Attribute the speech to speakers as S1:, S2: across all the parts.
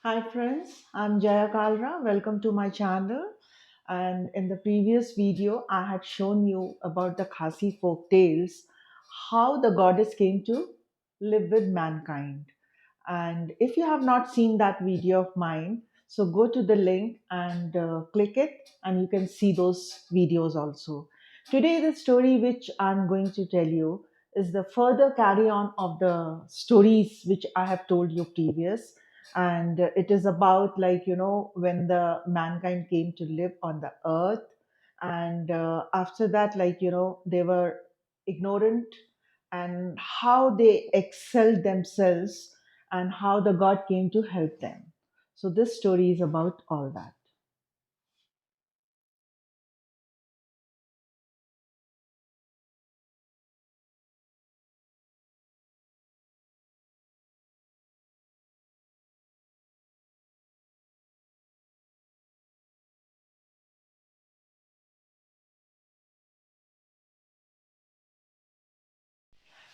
S1: Hi friends, I'm Jaya Kalra. Welcome to my channel. And in the previous video, I had shown you about the Khasi folk tales, how the goddess came to live with mankind. And if you have not seen that video of mine, so go to the link and click it, and you can see those videos also. Today, the story which I'm going to tell you is the further carry on of the stories which I have told you previous. And it is about, like, when the mankind came to live on the earth. And after that, they were ignorant, and how they excelled themselves, and how the god came to help them. So this story is about all that.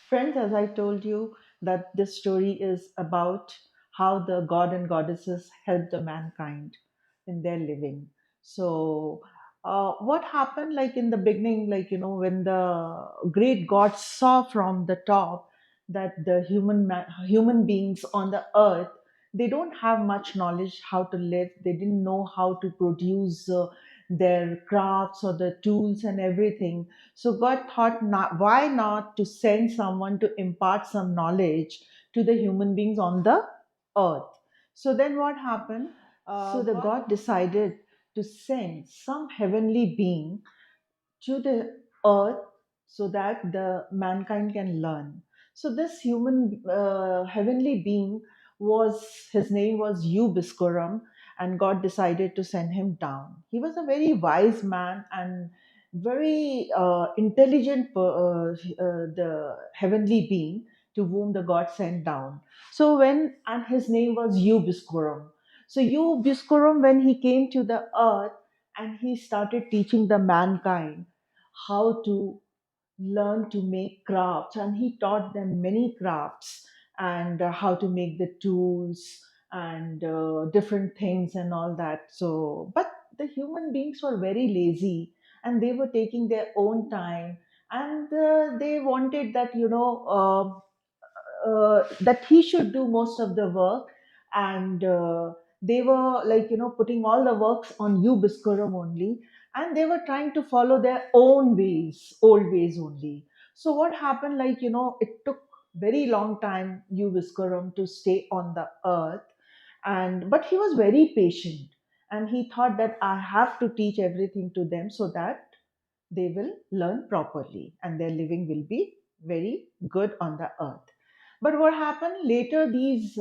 S1: Friends, as I told you, that this story is about how the god and goddesses help the mankind in their living. So, what happened, like in the beginning, when the great god saw from the top that the human beings on the earth, they don't have much knowledge how to live. They didn't know how to produce their crafts or the tools and everything. So God thought, not, why not to send someone to impart some knowledge to the human beings on the earth. So then what happened? So the God decided to send some heavenly being to the earth so that the mankind can learn. So this human heavenly being was, his name was U Biskurom, and God decided to send him down. He was a very wise man and very intelligent, the heavenly being to whom the God sent down. So when, and his name was U Biskurom. So U Biskurom, when he came to the earth, and he started teaching the mankind how to learn to make crafts, and he taught them many crafts, and how to make the tools, and different things and all that. So but the human beings were very lazy, and they were taking their own time, and they wanted that, that he should do most of the work. And they were, putting all the works on you Biskurom only, and they were trying to follow their own ways, old ways only. So what happened, it took very long time you Biskurom to stay on the earth. And but he was very patient, and he thought that I have to teach everything to them so that they will learn properly and their living will be very good on the earth. But what happened later, these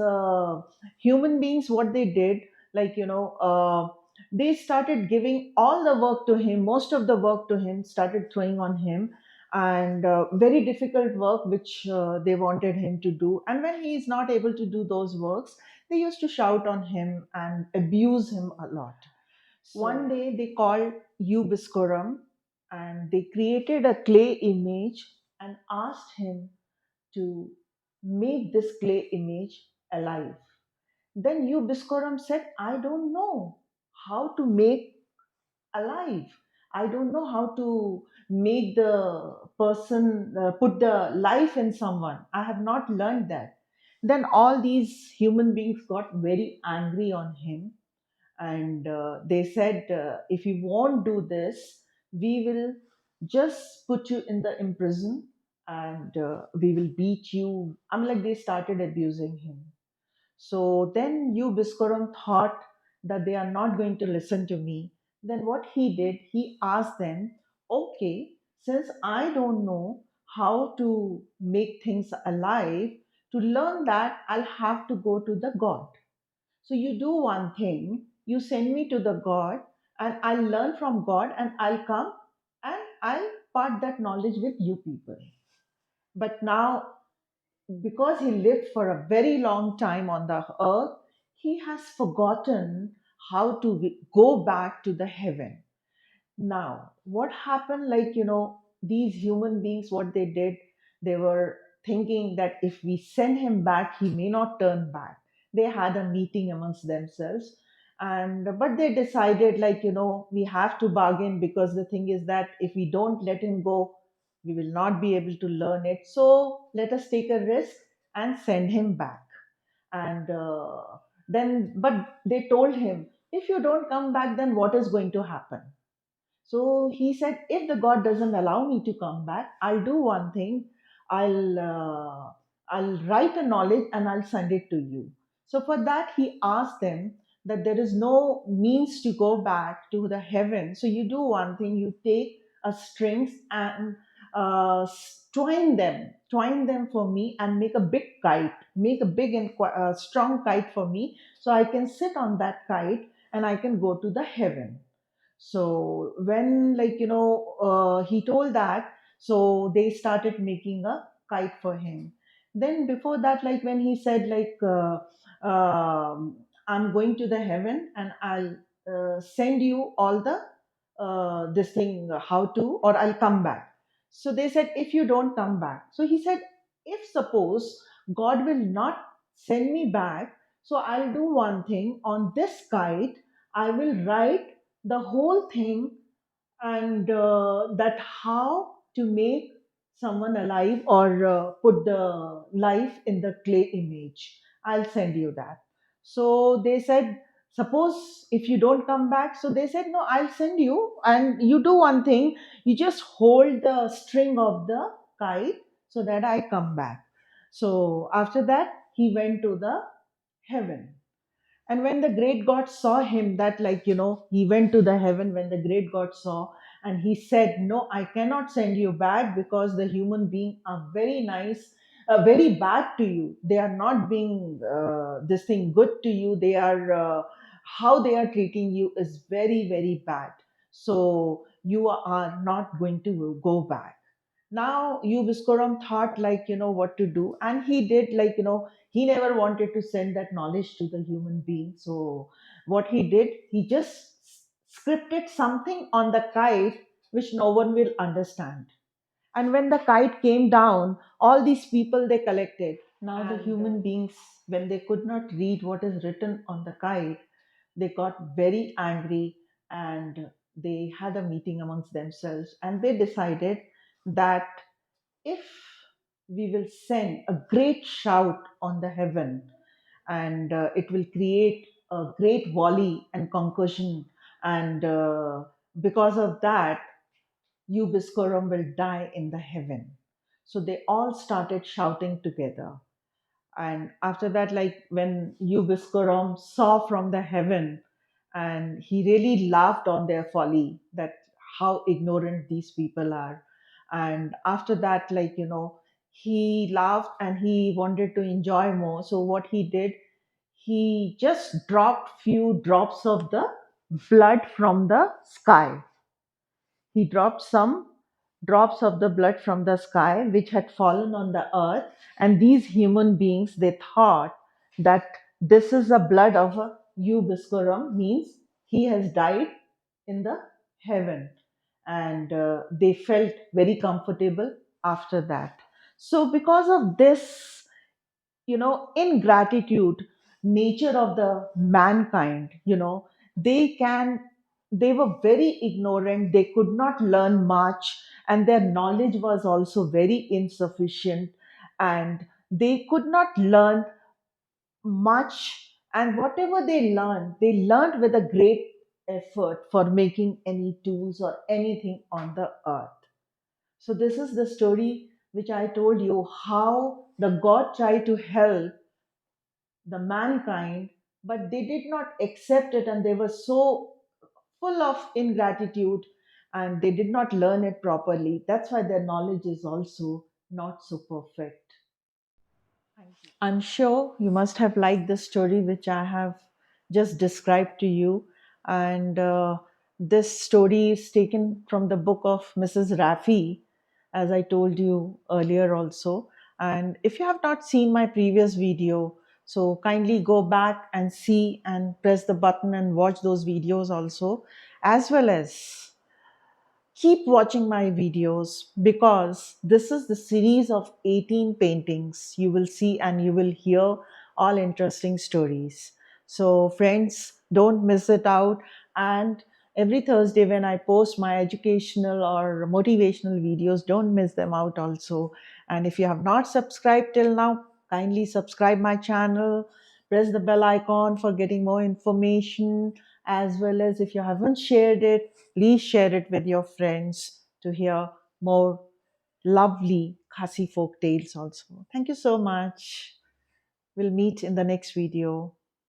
S1: human beings, what they did, they started giving all the work to him, most of the work to him, started throwing on him, and very difficult work which they wanted him to do. And when he is not able to do those works, they used to shout on him and abuse him a lot. One day they called U Biskurom, and they created a clay image and asked him to make this clay image alive. Then U Biskurom said, I don't know how to make alive. I don't know how to make the person, put the life in someone. I have not learned that. Then all these human beings got very angry on him, and they said, if you won't do this, we will just put you in the in prison, and we will beat you. I'm like, they started abusing him. So then you Biskuram thought that they are not going to listen to me. Then what he did, he asked them, okay, since I don't know how to make things alive, to learn that I'll have to go to the god. So you do one thing, you send me to the God, and I'll learn from God, and I'll come and I'll part that knowledge with you people. But now, because he lived for a very long time on the earth, he has forgotten how to go back to the heaven. Now, what happened, these human beings, what they did, they were thinking that if we send him back, he may not turn back. they had a meeting amongst themselves. And but they decided, like, we have to bargain, because the thing is that if we don't let him go, we will not be able to learn it. So let us take a risk and send him back. And then, but they told him, if you don't come back, then what is going to happen? So he said, if the God doesn't allow me to come back, I'll do one thing. I'll uh, I'll write a knowledge and I'll send it to you. So for that, he asked them that there is no means to go back to the heaven. So you do one thing. You take a strings and twine them for me, and make a big kite, make a big and strong kite for me, so I can sit on that kite and I can go to the heaven. So when, like, he told that, so they started making a kite for him. Then before that, like, when he said, like, I'm going to the heaven and I'll send you all the this thing, how to, or I'll come back. So they said, if you don't come back. So he said, if suppose God will not send me back, so I'll do one thing. On this kite I will write the whole thing, and that how to make someone alive, or put the life in the clay image. I'll send you that. So they said, suppose if you don't come back. So they said, no, I'll send you, and you do one thing. You just hold the string of the kite so that I come back. So after that, he went to the heaven. And when the great God saw him, that, like, he went to the heaven, when the great God saw, and he said, no, I cannot send you back, because the human being are very nice, very bad to you. They are not being this thing good to you. They are how they are treating you is very, very bad. So you are not going to go back. Now U Biskurom thought, like, what to do, and he did, like, he never wanted to send that knowledge to the human being. So what he did, he just scripted something on the kite which no one will understand. And when the kite came down, all these people, they collected. Now the
S2: And
S1: human beings, when they could not read what is written on the kite, they got very angry, and they had a meeting amongst themselves, and they decided that if we will send a great shout on the heaven, and it will create a great volley and concussion, and because of that, you Biskurom will die in the heaven. So they all started shouting together. And after that, like, when Ubiskurom saw from the heaven, and he really laughed on their folly, that how ignorant these people are. And after that, like, he laughed and he wanted to enjoy more. So what he did, he just dropped few drops of the blood from the sky. He dropped some drops of the blood from the sky which had fallen on the earth, and these human beings, they thought that this is the blood of a Ubiskurom, means he has died in the heaven, and they felt very comfortable after that. So because of this, ingratitude nature of the mankind, they can they were very ignorant, they could not learn much, and their knowledge was also very insufficient, and they could not learn much, and whatever they learned with a great effort for making any tools or anything on the earth. So this is the story which I told you, how the God tried to help the mankind, but they did not accept it, and they were so full of ingratitude, and they did not learn it properly. That's why their knowledge is also not so perfect. I'm sure you must have liked the story which I have just described to you. And this story is taken from the book of Mrs. Raffi, as I told you earlier also. And if you have not seen my previous video, so kindly go back and see and press the button and watch those videos also, as well as keep watching my videos, because this is the series of 18 paintings you will see and you will hear all interesting stories. So, friends, don't miss it out. And every Thursday, when I post my educational or motivational videos, don't miss them out also. And if you have not subscribed till now, kindly subscribe my channel, press the bell icon for getting more information, as well as if you haven't shared it, please share it with your friends to hear more lovely Khasi folk tales also. Thank you so much. We'll meet in the next video.